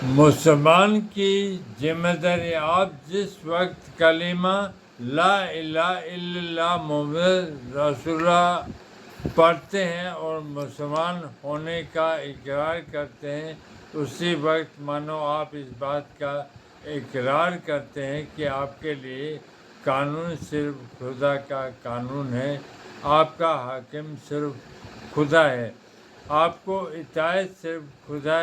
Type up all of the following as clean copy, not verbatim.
مسلمان کی ذمہ داری، آپ جس وقت کلمہ لا الہ الا اللہ محمد رسول اللہ پڑھتے ہیں اور مسلمان ہونے کا اقرار کرتے ہیں، اسی وقت مانو آپ اس بات کا اقرار کرتے ہیں کہ آپ کے لیے قانون صرف خدا کا قانون ہے، آپ کا حاکم صرف خدا ہے، آپ کو اطاعت صرف خدا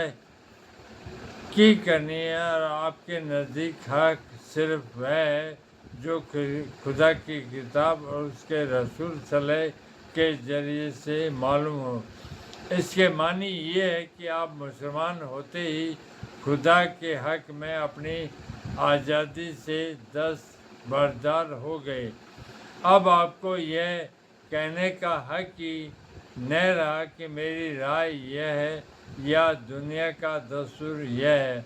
کی کرنی ہے، اور آپ کے نزدیک حق صرف وہ ہے جو خدا کی کتاب اور اس کے رسول صلی اللہ علیہ وسلم کے ذریعے سے معلوم ہو۔ اس کے معنی یہ ہے کہ آپ مسلمان ہوتے ہی خدا کے حق میں اپنی آزادی سے دستبردار ہو گئے۔ اب آپ کو یہ کہنے کا حق ہی نہیں رہا کہ میری رائے یہ ہے، یا دنیا کا دستور یہ ہے،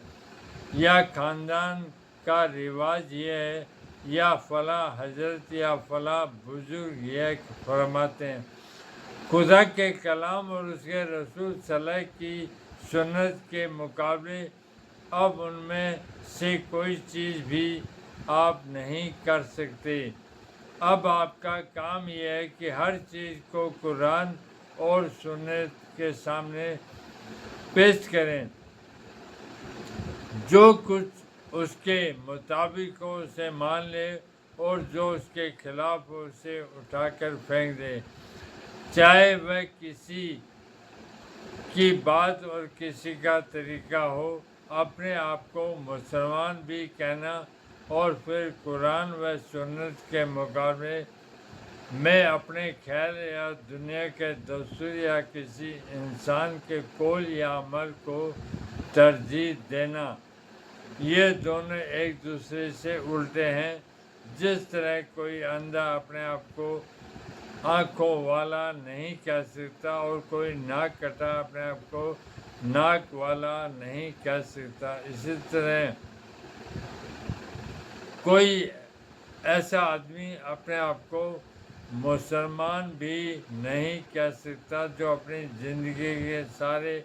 یا خاندان کا رواج یہ ہے، یا فلاں حضرت یا فلاں بزرگ یہ فرماتے ہیں۔ خدا کے کلام اور اس کے رسول صلی اللہ علیہ وسلم کی سنت کے مقابلے اب ان میں سے کوئی چیز بھی آپ نہیں کر سکتے۔ اب آپ کا کام یہ ہے کہ ہر چیز کو قرآن اور سنت کے سامنے پیش کریں، جو کچھ اس کے مطابق ہو اسے مان لے، اور جو اس کے خلاف ہو اسے اٹھا کر پھینک دے، چاہے وہ کسی کی بات اور کسی کا طریقہ ہو۔ اپنے آپ کو مسلمان بھی کہنا اور پھر قرآن و سنت کے مقابلے میں اپنے خیال یا دنیا کے دستور یا کسی انسان کے قول یا عمل کو ترجیح دینا، یہ دونوں ایک دوسرے سے الٹے ہیں۔ جس طرح کوئی اندھا اپنے آپ کو آنکھوں والا نہیں کہہ سکتا اور کوئی ناک کٹا اپنے آپ کو ناک والا نہیں کہہ سکتا، اسی طرح کوئی ایسا آدمی اپنے آپ کو مسلمان بھی نہیں کہہ سکتا جو اپنی زندگی کے سارے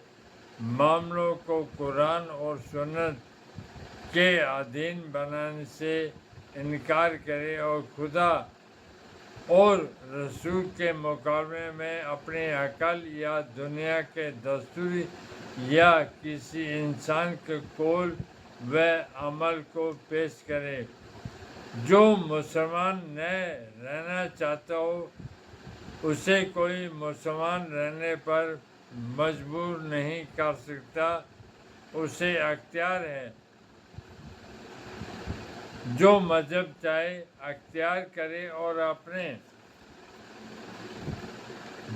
معاملوں کو قرآن اور سنت کے ادھین بنانے سے انکار کرے، اور خدا اور رسول کے مقابلے میں اپنی عقل یا دنیا کے دستور یا کسی انسان کے قول و عمل کو پیش کرے۔ جو مسلمان نہیں رہنا چاہتا ہو اسے کوئی مسلمان رہنے پر مجبور نہیں کر سکتا، اسے اختیار ہے جو مذہب چاہے اختیار کرے اور اپنے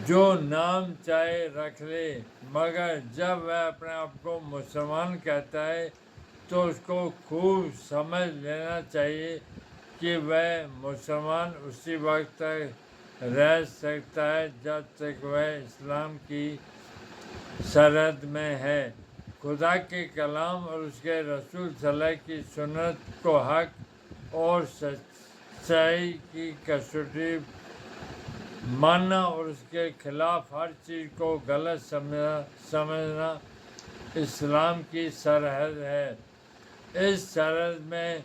جو نام چاہے رکھ لے، مگر جب وہ اپنے آپ کو مسلمان کہتا ہے تو اس کو خوب سمجھ لینا چاہیے کہ وہ مسلمان اسی وقت تک رہ سکتا ہے جب تک وہ اسلام کی سرحد میں ہے، خدا کے کلام اور اس کے رسول صلی اللہ علیہ وسلم کی سنت کو حق اور سچائی کی کسوٹی ماننا اور اس کے خلاف ہر چیز کو غلط سمجھنا اسلام کی سرحد ہے۔ اس سرحد میں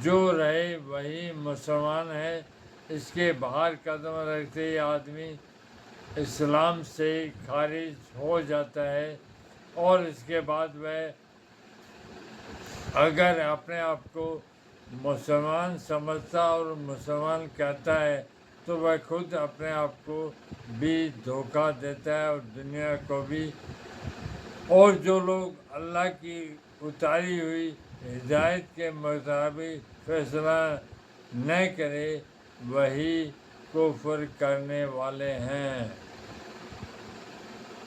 جو رہے وہی مسلمان ہے۔ اس کے باہر قدم رکھتے ہی آدمی اسلام سے خارج ہو جاتا ہے، اور اس کے بعد وہ اگر اپنے آپ کو مسلمان سمجھتا اور مسلمان کہتا ہے تو وہ خود اپنے آپ کو بھی دھوکہ دیتا ہے اور دنیا کو بھی۔ اور جو لوگ اللہ کی اتاری ہوئی ہدایت کے مطابق فیصلہ نہ کرے وہی کفر کرنے والے ہیں۔